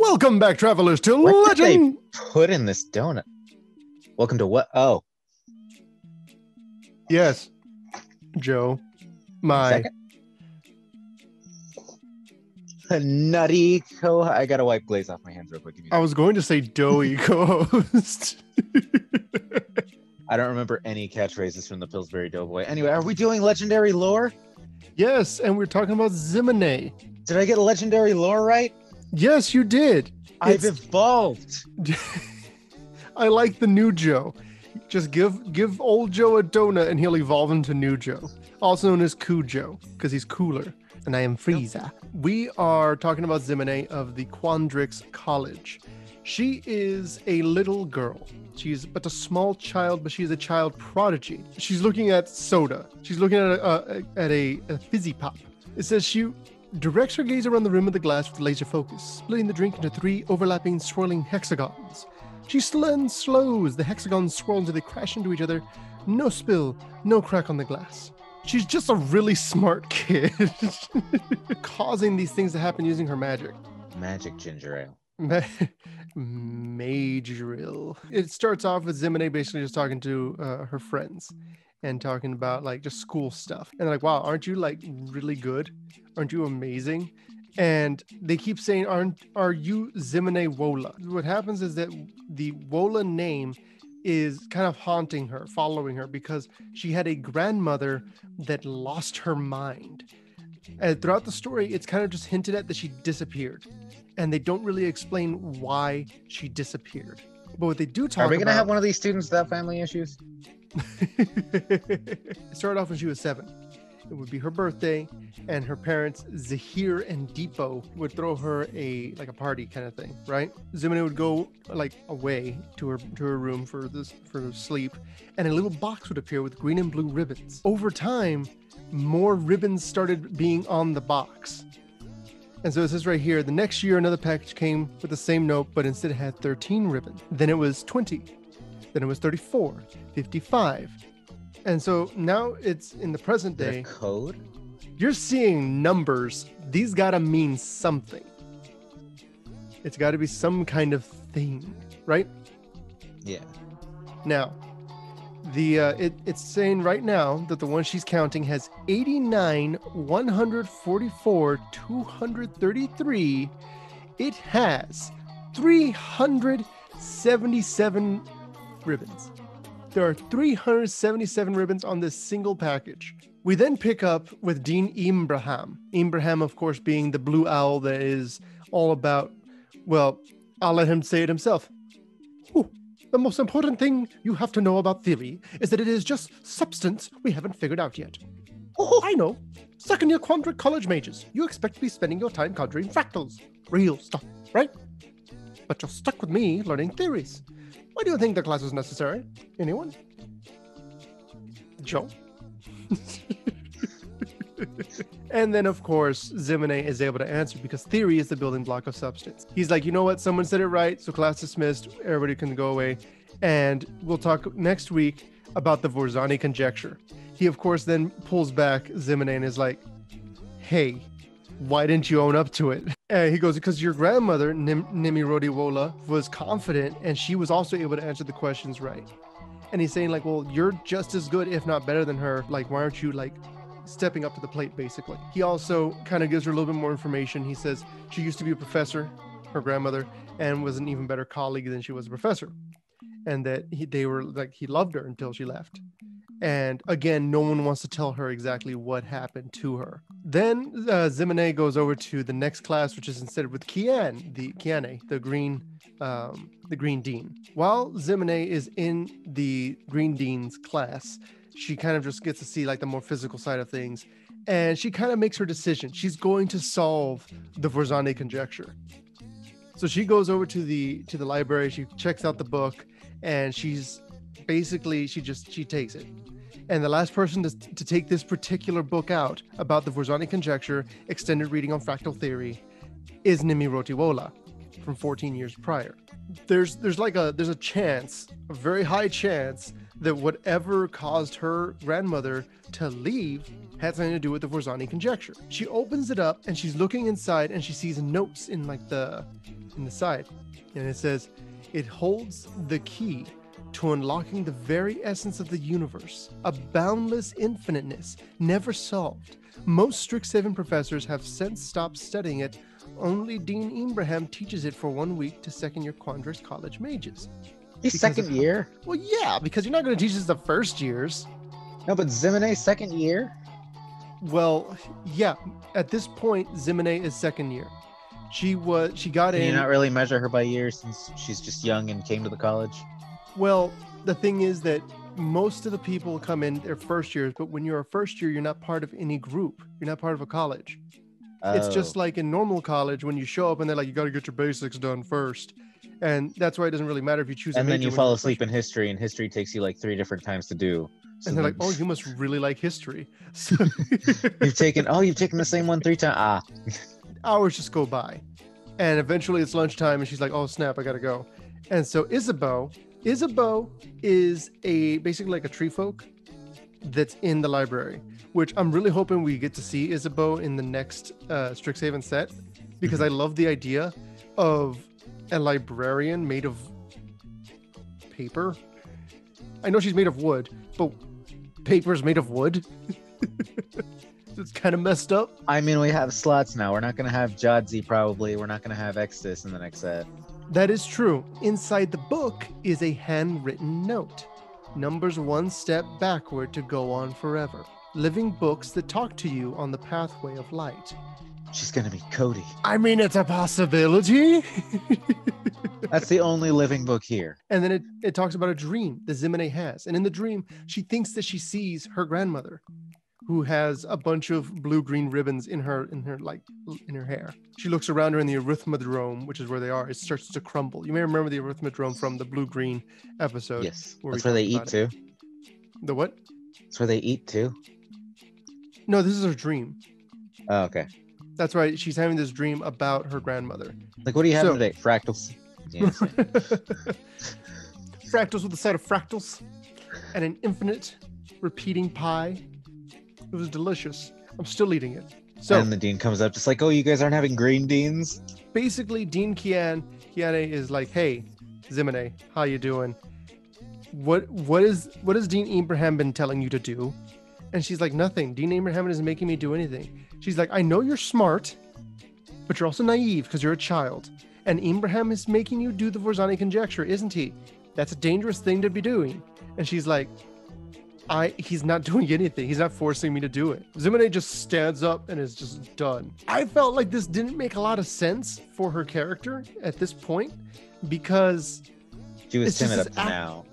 Welcome back, travelers, to What did Legend. they put in this donut? Welcome to what? Oh, Yes, Joe, my second. Nutty co. I gotta wipe glaze off my hands real quick. Give me a I was going to say doughy co-host. I don't remember any catchphrases from the Pillsbury Doughboy. Anyway, are we doing legendary lore? Yes, and we're talking about Zimone. Did I get legendary lore right? Yes, you did. I've evolved. I like the new Joe. Just give old Joe a donut and he'll evolve into new Joe, also known as Cool Joe, because he's cooler. And I am Frieza. We are talking about Zimone of the Quandrix College. She is a little girl. She's but a small child, but she's a child prodigy. She's looking at soda. She's looking at a fizzy pop. It says she directs her gaze around the rim of the glass with laser focus, splitting the drink into 3 overlapping, swirling hexagons. She slows. The hexagons swirl until they crash into each other. No spill, no crack on the glass. She's just a really smart kid, causing these things to happen using her magic. Magic ginger ale. Majoril. It starts off with Zimone basically just talking to her friends and talking about like just school stuff. And they're like, wow, aren't you like really good? Aren't you amazing? And they keep saying, are you Zimone Wola? What happens is that the Wola name is kind of haunting her, following her, because she had a grandmother that lost her mind. And throughout the story, it's kind of just hinted at that she disappeared. And they don't really explain why she disappeared. But what they do talk about... Are we going to have one of these students without family issues? It started off when she was 7. It would be her birthday, and her parents, Zahir and Deepo, would throw her a party kind of thing, right? Zimone would go like away to her room for sleep, and a little box would appear with green and blue ribbons. Over time, more ribbons started being on the box. And so it says right here, the next year another package came with the same note, but instead it had 13 ribbons. Then it was 20. Then it was 34, 55. And so now it's in the present day. Code? You're seeing numbers. These gotta mean something. It's gotta be some kind of thing, right? Yeah. Now, it's saying right now that the one she's counting has 89, 144, 233. It has 377 ribbons. There are 377 ribbons on this single package. We then pick up with Dean Ibrahim. Ibrahim, of course, being the blue owl that is all about, well, I'll let him say it himself. The most important thing you have to know about theory is that it is just substance we haven't figured out yet. I know. Second year Quandrix College mages. You expect to be spending your time conjuring fractals. Real stuff, right? But you're stuck with me learning theories. Why do you think the class is necessary? Anyone? Joe? And then, of course, Zimone is able to answer because theory is the building block of substance. He's like, you know what? Someone said it right, so class dismissed. Everybody can go away. And we'll talk next week about the Vorzani conjecture. He, of course, then pulls back Zimone and is like, hey, why didn't you own up to it? And he goes, because your grandmother, Nimirodi Wola, was confident and she was also able to answer the questions right. And he's saying like, well, you're just as good, if not better than her. Like, why aren't you like stepping up to the plate, basically? He also kind of gives her a little bit more information. He says she used to be a professor, her grandmother, and was an even better colleague than she was a professor. And that he loved her until she left. And again, no one wants to tell her exactly what happened to her. Then Zimone goes over to the next class, which is instead with Kiane, the green dean. While Zimone is in the green dean's class, she kind of just gets to see like the more physical side of things, and she kind of makes her decision. She's going to solve the Vorzani conjecture. So she goes over to the library. She checks out the book, and she takes it. And the last person to take this particular book out about the Vorzani conjecture, extended reading on fractal theory, is Nimiroti Wola from 14 years prior. There's a chance, a very high chance, that whatever caused her grandmother to leave had something to do with the Vorzani conjecture. She opens it up and she's looking inside and she sees notes in like the in the side. And it says, it holds the key to unlocking the very essence of the universe, a boundless infiniteness never solved. Most Strixhaven professors have since stopped studying it. Only Dean Ibrahim teaches it for 1 week to second-year Quandrix College mages. He's second year? Well, yeah, because you're not going to teach this the first years. No, but Zimone second year? Well, yeah. At this point, Zimone is second year. She got in. Can you not really measure her by years since she's just young and came to the college? Well, the thing is that most of the people come in their first years, but when you're a first year, you're not part of any group. You're not part of a college. Oh. It's just like in normal college when you show up and they're like, you got to get your basics done first. And that's why it doesn't really matter if you choose and a major. And then you fall asleep in history, and history takes you like 3 different times to do. So and they're like, oh, you must really like history. So you've taken the same one 3 times. Hours just go by. And eventually it's lunchtime and she's like, oh snap, I gotta go. And so Isabeau is basically like a tree folk that's in the library, which I'm really hoping we get to see Isabeau in the next Strixhaven set, because I love the idea of a librarian made of paper. I know she's made of wood, but paper's made of wood. It's kind of messed up. I mean, we have slots now. We're not going to have Jodzi probably. We're not going to have Exodus in the next set. That is true. Inside the book is a handwritten note. Numbers 1 step backward to go on forever. Living books that talk to you on the pathway of light. She's going to be Cody. I mean, it's a possibility. That's the only living book here. And then it talks about a dream that Zimone has. And in the dream, she thinks that she sees her grandmother, who has a bunch of blue-green ribbons in her hair. She looks around her in the Arithmodrome, which is where they are. It starts to crumble. You may remember the Arithmodrome from the blue-green episode. Yes, that's where they eat too. The what? That's where they eat too. No, this is her dream. Oh, okay. That's right. She's having this dream about her grandmother. Like, what do you have today? Fractals. Fractals with a side of fractals and an infinite repeating pie. It was delicious. I'm still eating it. So, and the dean comes up just like, oh, you guys aren't having green beans? Basically, Dean Kiane is like, hey, Zimone, how you doing? What has Dean Ibrahim been telling you to do? And she's like, nothing. Dean Ibrahim isn't making me do anything. She's like, I know you're smart, but you're also naive because you're a child. And Ibrahim is making you do the Vorzani conjecture, isn't he? That's a dangerous thing to be doing. And she's like, he's not doing anything. He's not forcing me to do it. Zimone just stands up and is just done. I felt like this didn't make a lot of sense for her character at this point because she was timid up to now.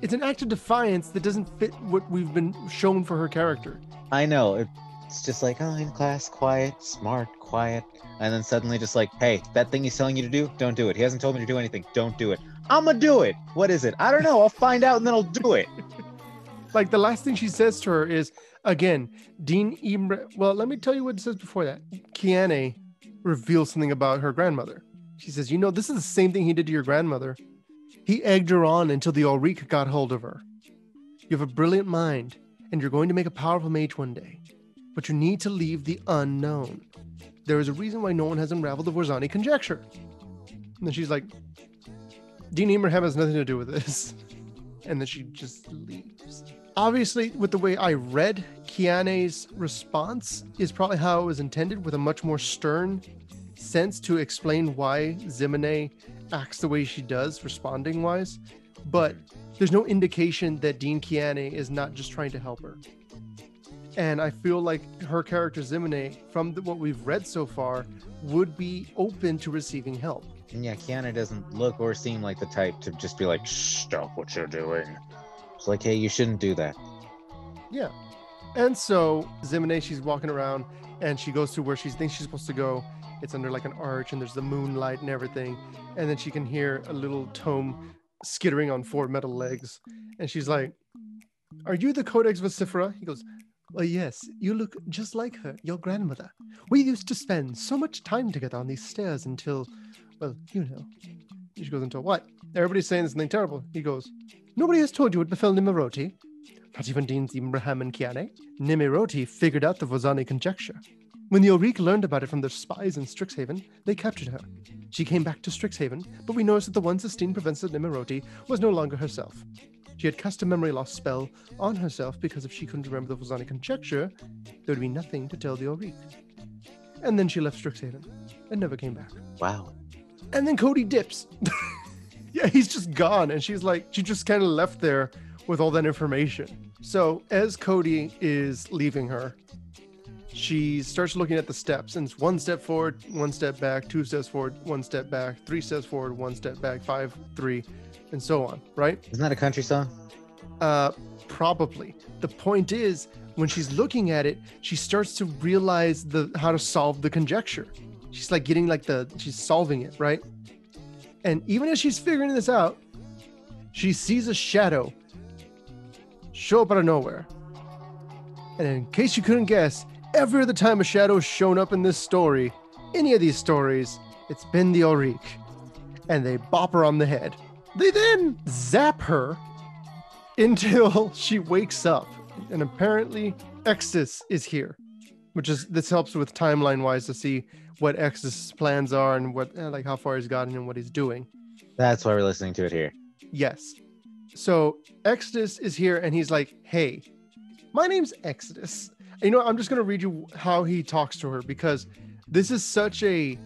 It's an act of defiance that doesn't fit what we've been shown for her character. I know. It's just like, oh, in class, quiet, smart, quiet. And then suddenly just like, hey, that thing he's telling you to do, don't do it. He hasn't told me to do anything. Don't do it. I'm going to do it. What is it? I don't know. I'll find out and then I'll do it. Like the last thing she says to her is, again, well, let me tell you what it says before that. Kiane reveals something about her grandmother. She says, this is the same thing he did to your grandmother. He egged her on until the Ulrika got hold of her. You have a brilliant mind, and you're going to make a powerful mage one day. But you need to leave the unknown. There is a reason why no one has unraveled the Vorzani conjecture. And then she's like, Dean Ibrahim has nothing to do with this. And then she just leaves. Obviously, with the way I read, Kiane's response is probably how it was intended, with a much more stern sense to explain why Zimone acts the way she does, responding wise. But there's no indication that Dean Kiane is not just trying to help her. And I feel like her character Zimone, from what we've read so far, would be open to receiving help. And yeah, Kiana doesn't look or seem like the type to just be like, stop what you're doing. It's like, hey, you shouldn't do that. Yeah. And so Zimone, she's walking around and she goes to where she thinks she's supposed to go. It's under like an arch and there's the moonlight and everything. And then she can hear a little tome skittering on 4 metal legs. And she's like, are you the Codex Vocifera? He goes, well, yes, you look just like her, your grandmother. We used to spend so much time together on these stairs until, well, She goes into what? Everybody's saying there's something terrible. He goes, nobody has told you what befell Nimiroti. Not even Deans Ibrahim and Kiane. Nimiroti figured out the Vorzani conjecture. When the Oriq learned about it from their spies in Strixhaven, they captured her. She came back to Strixhaven, but we noticed that the one Sistine Professor Nimeroti was no longer herself. She had cast a memory loss spell on herself because if she couldn't remember the Phosonic conjecture, there would be nothing to tell the Oriq. And then she left Strixhaven and never came back. Wow. And then Cody dips. Yeah, he's just gone. And she's like, she just kind of left there with all that information. So as Cody is leaving her, she starts looking at the steps, and it's 1 step forward, 1 step back, 2 steps forward, 1 step back, 3 steps forward, 1 step back, 5, 3, and so on, right? Isn't that a country song? Probably. The point is, when she's looking at it, she starts to realize how to solve the conjecture. She's like getting she's solving it, right? And even as she's figuring this out, she sees a shadow show up out of nowhere. And in case you couldn't guess, every other time a shadow's shown up in this story, any of these stories, it's been the Oriq. And they bop her on the head. They then zap her until she wakes up. And apparently Extus is here, this helps with timeline wise to see what Extus' plans are and what how far he's gotten and what he's doing. That's why we're listening to it here. Yes. So Extus is here and he's like, hey, my name's Exodus. And, I'm just going to read you how he talks to her, because this is such a,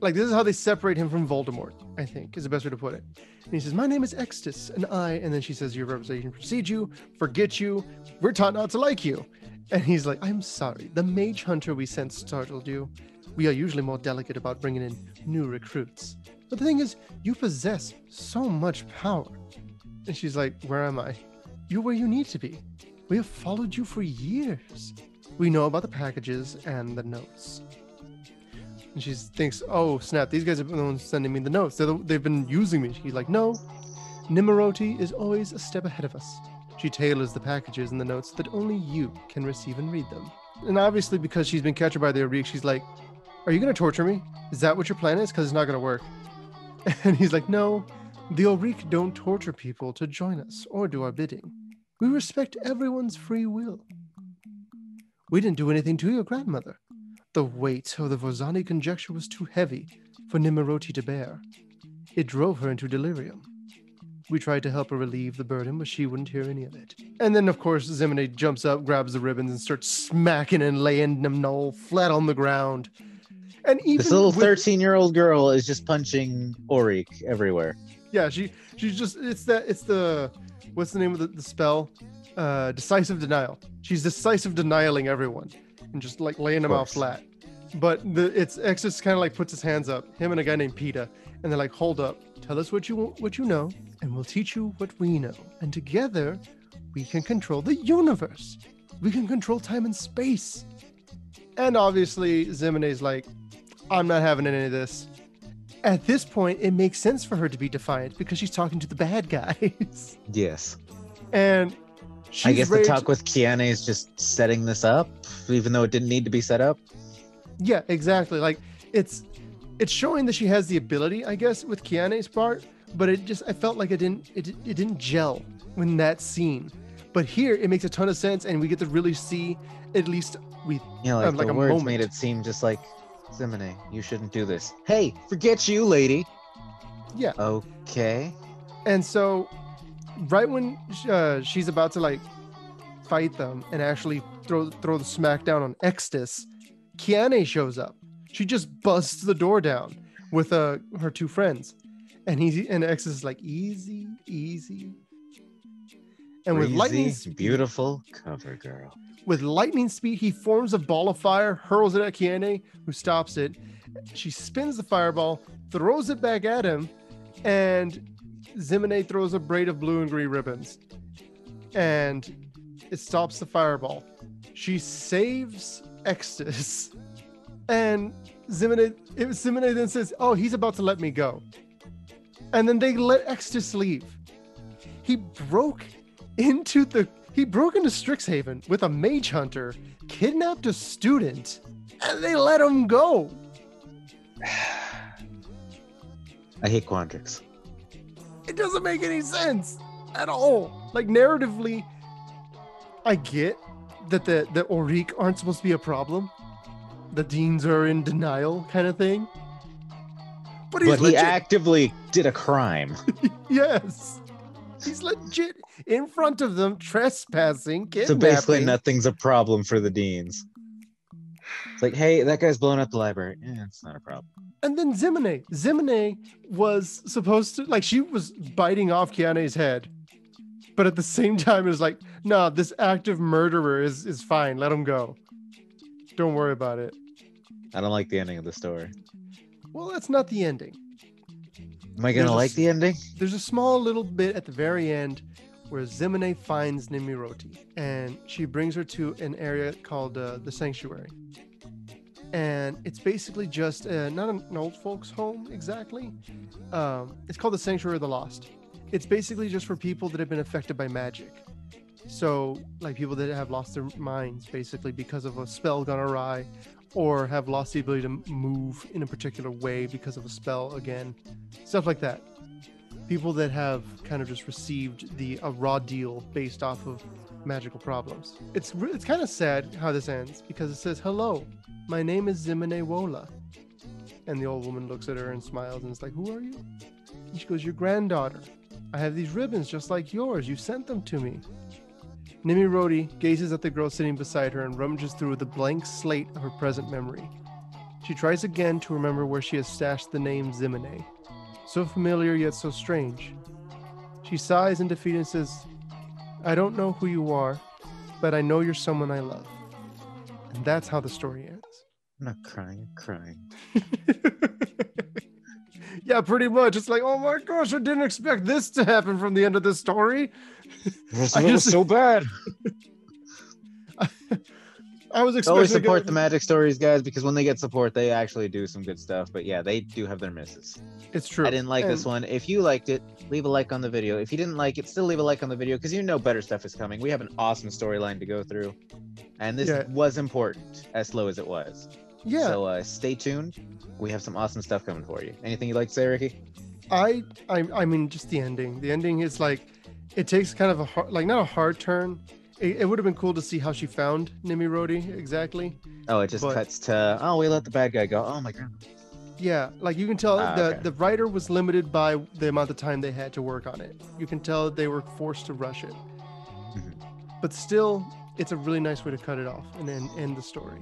this is how they separate him from Voldemort, I think is the best way to put it. And he says, my name is Extus, and then she says, your reputation precedes you, forget you, we're taught not to like you. And he's like, I'm sorry, the mage hunter we sent startled you. We are usually more delicate about bringing in new recruits. But the thing is, you possess so much power. And she's like, where am I? You're where you need to be. We have followed you for years. We know about the packages and the notes. And she thinks, oh, snap, these guys are the ones sending me the notes. They've been using me. She's like, no, Nimeroti is always a step ahead of us. She tailors the packages and the notes that only you can receive and read them. And obviously, because she's been captured by the Oriq, she's like, are you going to torture me? Is that what your plan is? Because it's not going to work. And he's like, no, the Oriq don't torture people to join us or do our bidding. We respect everyone's free will. We didn't do anything to your grandmother. The weight of the Vozani conjecture was too heavy for Nimeroti to bear. It drove her into delirium. We tried to help her relieve the burden, but she wouldn't hear any of it. And then, of course, Zimone jumps up, grabs the ribbons, and starts smacking and laying them all flat on the ground. And even this little 13-year-old girl is just punching Oriq everywhere. Yeah, she's just, it's the, what's the name of the spell? Decisive denial. She's decisive denialing everyone and just laying them out flat. But Exus kind of puts his hands up, him and a guy named Peta, and they're like, hold up, tell us what you know, and we'll teach you what we know. And together, we can control the universe. We can control time and space. And obviously, Zimone's like, I'm not having any of this. At this point, it makes sense for her to be defiant because she's talking to the bad guys. Yes. And I guess the talk with Kiane is just setting this up, even though it didn't need to be set up. Yeah, exactly. It's showing that she has the ability, I guess, with Kiane's part, but I felt like it didn't gel in that scene. But here, it makes a ton of sense, and we get to really see, at least the words moment. Made it seem just like, Zimone, you shouldn't do this. Hey, forget you, lady. Yeah. Okay. And so, right when she's about to fight them and actually throw the smackdown on Extus, Kiane shows up. She just busts the door down with her two friends, and Extus is like, easy. And with lightning speed, beautiful cover girl. With lightning speed, he forms a ball of fire, hurls it at Kiane, who stops it. She spins the fireball, throws it back at him, and Zimone throws a braid of blue and green ribbons. And it stops the fireball. She saves Extus. And Zimone then says, oh, he's about to let me go. And then they let Extus leave. He broke into Strixhaven with a mage hunter, kidnapped a student, and they let him go. I hate Quandrix. It doesn't make any sense at all. Narratively, I get that the Oriq aren't supposed to be a problem, the deans are in denial kind of thing. But he's But he legit. actively did a crime. Yes. He's legit in front of them, trespassing, kidnapping. So basically nothing's a problem for the deans. It's like, hey, that guy's blowing up the library. It's not a problem. And then Zimone was supposed to, like, she was biting off Kiane's head. But at the same time, it was like, no, this active murderer is fine. Let him go. Don't worry about it. I don't like the ending of the story. Well, that's not the ending. Am I going to like the ending? There's a small little bit at the very end where Zimone finds Nimiroti. And she brings her to an area called the Sanctuary. And it's basically just not an old folks home exactly. It's called the Sanctuary of the Lost. It's basically just for people that have been affected by magic. So like people that have lost their minds basically because of a spell gone awry, or have lost the ability to move in a particular way because of a spell again. Stuff like that. People that have kind of just received a raw deal based off of magical problems. It's kind of sad how this ends because it says, "Hello, my name is Zimone Wola." And the old woman looks at her and smiles and is like, "Who are you?" And she goes, "Your granddaughter. I have these ribbons just like yours. You sent them to me." Nimiroti gazes at the girl sitting beside her and rummages through the blank slate of her present memory. She tries again to remember where she has stashed the name Zimone. So familiar yet so strange. She sighs in defeat and says, "I don't know who you are, but I know you're someone I love." And that's how the story ends. I'm not crying, I'm crying. Yeah, pretty much. It's like, oh my gosh, I didn't expect this to happen from the end of the story. It was so bad. I was expecting Always support the magic stories, guys, because when they get support, they actually do some good stuff. But yeah, they do have their misses. It's true. I didn't like this one. If you liked it, leave a like on the video. If you didn't like it, still leave a like on the video because you know better stuff is coming. We have an awesome storyline to go through. And this was important, as slow as it was. Yeah. So stay tuned. We have some awesome stuff coming for you. Anything you'd like to say, Ricky? I mean, just the ending. The ending is like, it takes kind of a hard, like not a hard turn. It would have been cool to see how she found Nimiroti exactly. Oh, it just cuts to, oh, we let the bad guy go. Oh my god. Yeah, like you can tell the writer was limited by the amount of time they had to work on it. You can tell they were forced to rush it. Mm-hmm. But still, it's a really nice way to cut it off and then end the story.